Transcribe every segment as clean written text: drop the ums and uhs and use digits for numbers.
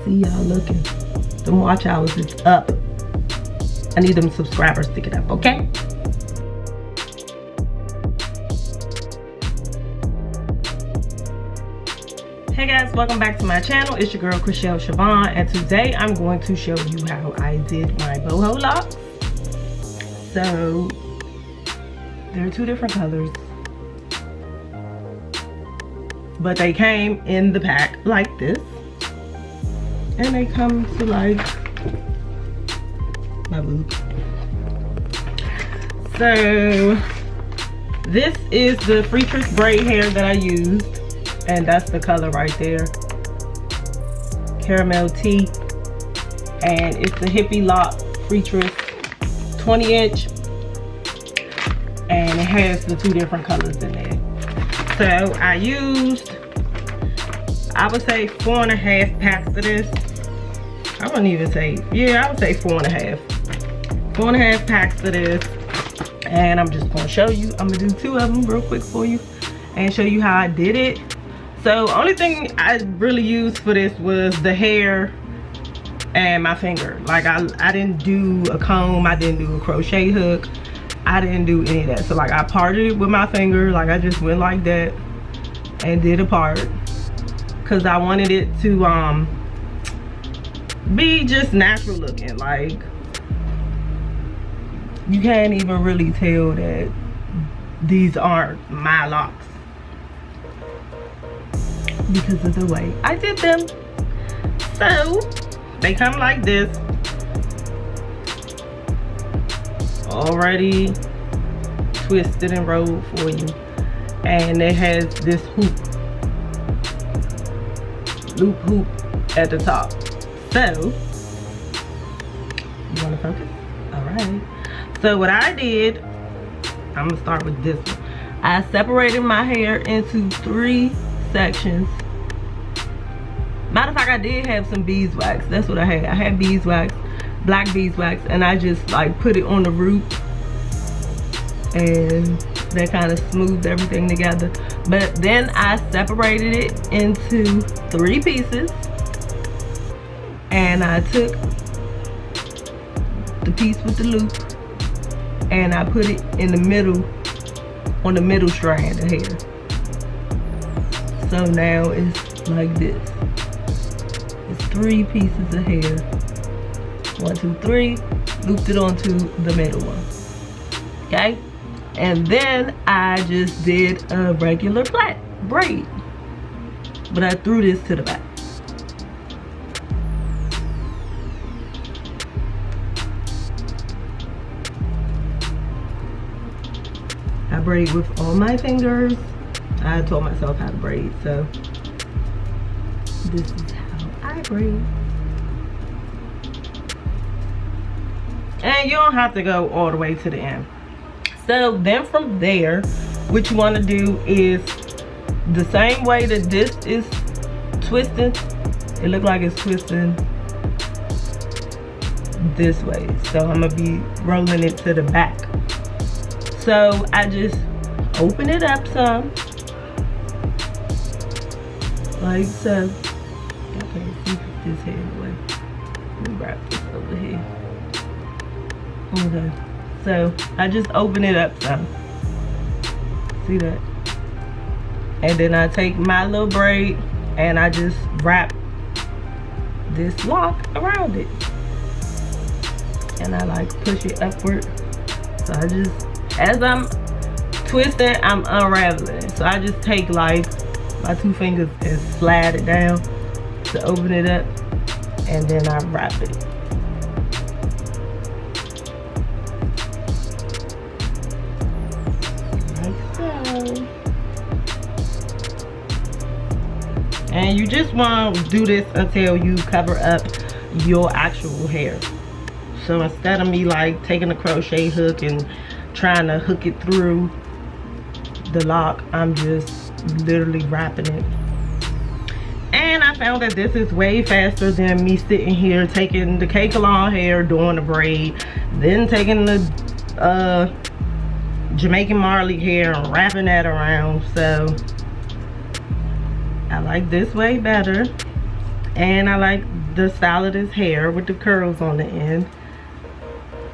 see y'all looking. Them watch hours is up. I need them subscribers to get up, okay? Hey guys, welcome back to my channel. It's your girl Chrishelle Chevon, and today I'm going to show you how I did my boho locks. So there are two different colors, but they came in the pack like this, and they come to like my boob. So this is the Freetress braid hair that I used, and that's the color right there, caramel tea, and it's the Hippie Loc Freetress 20-inch, and it has the two different colors in there. So I used, I would say 4.5 packs of this. I wouldn't even say, yeah, I would say 4.5 packs of this, and I'm just gonna show you. I'm gonna do 2 of them real quick for you and show you how I did it. So only thing I really used for this was the hair and my finger. Like I didn't do a comb, I didn't do a crochet hook, I didn't do any of that. So like I parted it with my finger, like I just went like that and did a part, because I wanted it to be just natural looking. Like you can't even really tell that these aren't my locks because of the way I did them. So they come like this, already twisted and rolled for you, and it has this loop hoop at the top. So you want to focus? All right. So what I did, I'm gonna start with this one. I separated my hair into 3 sections. Matter of fact, I did have some beeswax. That's what I had. I had beeswax, black beeswax, and I just like put it on the root, and that kind of smoothed everything together. But then I separated it into 3 pieces, and I took the piece with the loop and I put it in the middle, on the middle strand of hair. So now it's like this. It's 3 pieces of hair. 1, 2, 3. Looped it onto the middle one. Okay? And then I just did a regular flat braid, but I threw this to the back. I braid with all my fingers. I told myself how to braid, so this is how I braid. And you don't have to go all the way to the end. So then from there, what you want to do is the same way that this is twisting, it look like it's twisting this way. So I'm gonna be rolling it to the back. So I just open it up some, like so. Okay, see this hair away. Let me wrap this over here. Okay, so I just open it up some. See that? And then I take my little braid and I just wrap this lock around it, and I like push it upward. So I just, as I'm twisting, I'm unraveling it. So I just take like my 2 fingers and slide it down to open it up, and then I wrap it. Like so. And you just want to do this until you cover up your actual hair. So instead of me like taking a crochet hook and trying to hook it through the lock, I'm just literally wrapping it. And I found that this is way faster than me sitting here taking the cake along hair, doing the braid, then taking the Jamaican Marley hair and wrapping that around. So I like this way better. And I like the style of this hair with the curls on the end.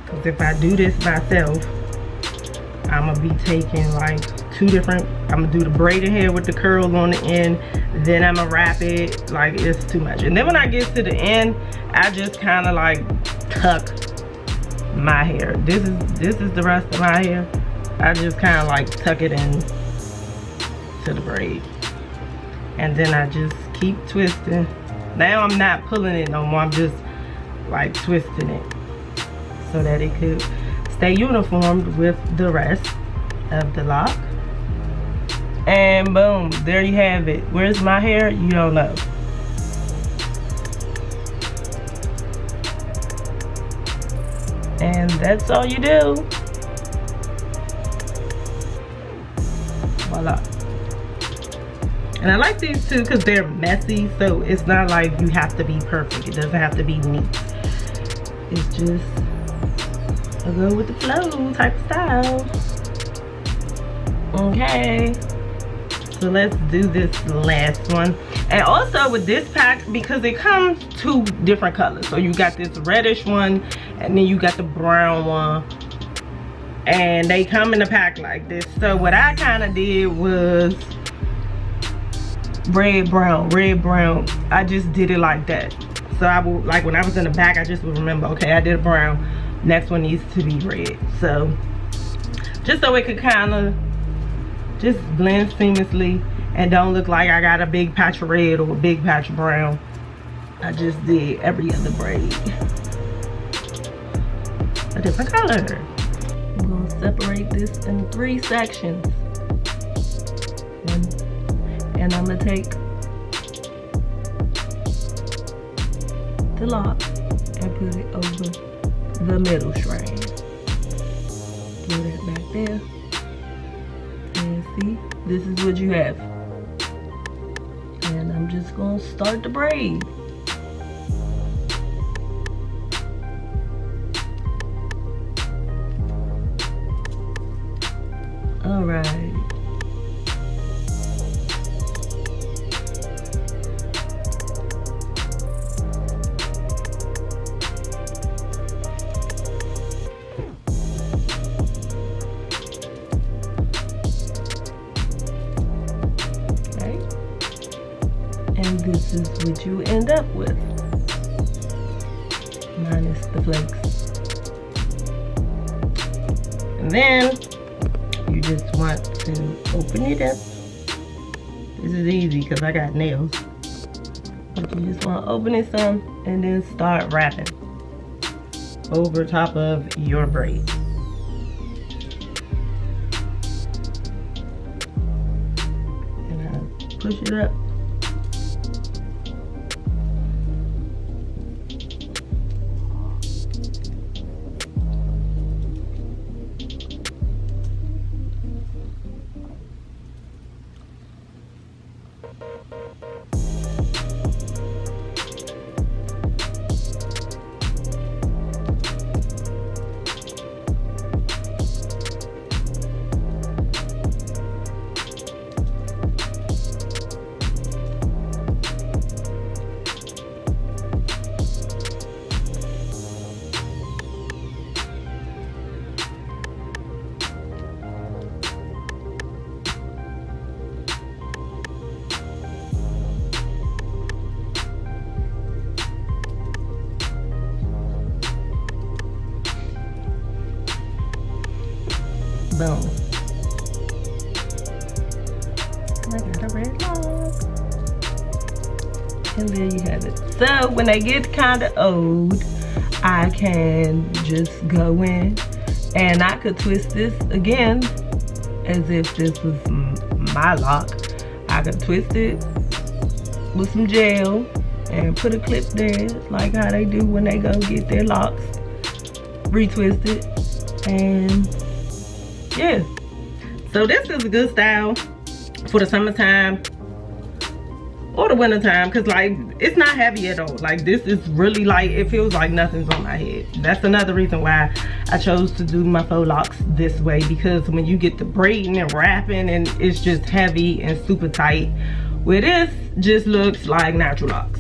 Because if I do this myself, I'm gonna be taking like two different, I'm gonna do the braided hair with the curls on the end, then I'm gonna wrap it. Like, it's too much. And then when I get to the end, I just kind of like tuck my hair. This is the rest of my hair. I just kind of like tuck it in to the braid, and then I just keep twisting. Now I'm not pulling it no more, I'm just like twisting it so that it could stay uniformed with the rest of the lock. And boom, there you have it. Where's my hair? You don't know. And that's all you do. Voila. And I like these too because they're messy, so it's not like you have to be perfect. It doesn't have to be neat. It's just a go with the flow type of style. Okay, so let's do this last one. And also with this pack, because it comes two different colors, so you got this reddish one and then you got the brown one, and they come in a pack like this. So what I kind of did was red brown. I just did it like that. So I will, like when I was in the back, I just would remember, okay, I did a brown, next one needs to be red. So just so it could kind of just blend seamlessly and don't look like I got a big patch of red or a big patch of brown, I just did every other braid a different color. I'm gonna separate this in 3 sections. And I'm gonna take the lock and put it over the middle strand. Put that back there. And see, this is what you have. And I'm just gonna start the braid. All right. And this is what you end up with, minus the flakes. And then you just want to open it up. This is easy because I got nails. But you just want to open it some and then start wrapping over top of your braid. And I push it up. Boom. I got a red lock. And there you have it. So when they get kind of old, I can just go in and I could twist this again as if this was my lock. I could twist it with some gel and put a clip there, like how they do when they go get their locks. Retwist it, and yeah. So this is a good style for the summertime or the winter time, because like it's not heavy at all. Like this is really light. It feels like nothing's on my head. That's another reason why I chose to do my faux locks this way, because when you get the braiding and wrapping and it's just heavy and super tight, where this just looks like natural locks.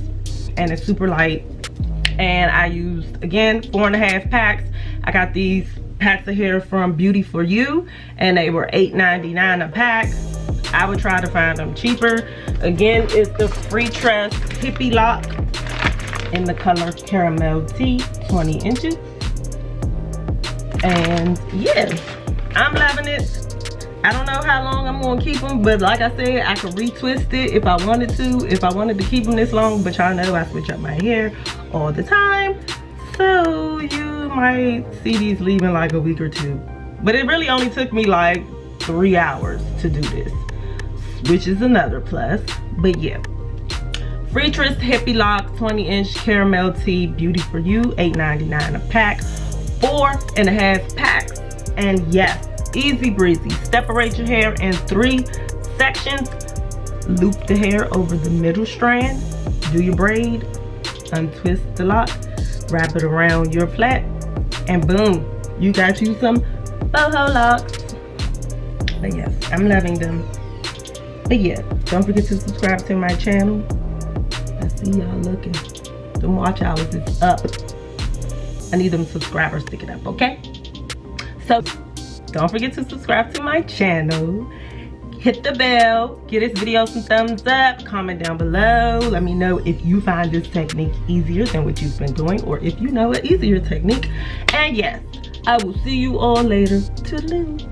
and it's super light. And I used, again, 4.5 packs. I got these packs of hair from Beauty For You, and they were $8.99 a pack. I would try to find them cheaper. Again, it's the Freetress Hippie Loc in the color Caramel Tea, 20 inches. And yeah, I'm loving it. I don't know how long I'm gonna keep them, but like I said, I could retwist it if I wanted to. If I wanted to keep them this long, but y'all know I switch up my hair all the time. So you might see these leaving like a week or two. But it really only took me like 3 hours to do this, which is another plus. But yeah, Freetress Hippie Loc 20-inch Caramel Tea Beauty For You, $8.99 a pack, 4.5 packs. And yes, easy breezy. Separate your hair in 3 sections. Loop the hair over the middle strand. Do your braid. Untwist the lock. Wrap it around your plait. And boom, you got you some boho locks. But yes, I'm loving them. But yeah, don't forget to subscribe to my channel. I see y'all looking. The watch hours is up. I need them subscribers to get up, okay? So don't forget to subscribe to my channel. Hit the bell. Give this video some thumbs up. Comment down below. Let me know if you find this technique easier than what you've been doing, or if you know an easier technique. And yes, I will see you all later. Toodaloo.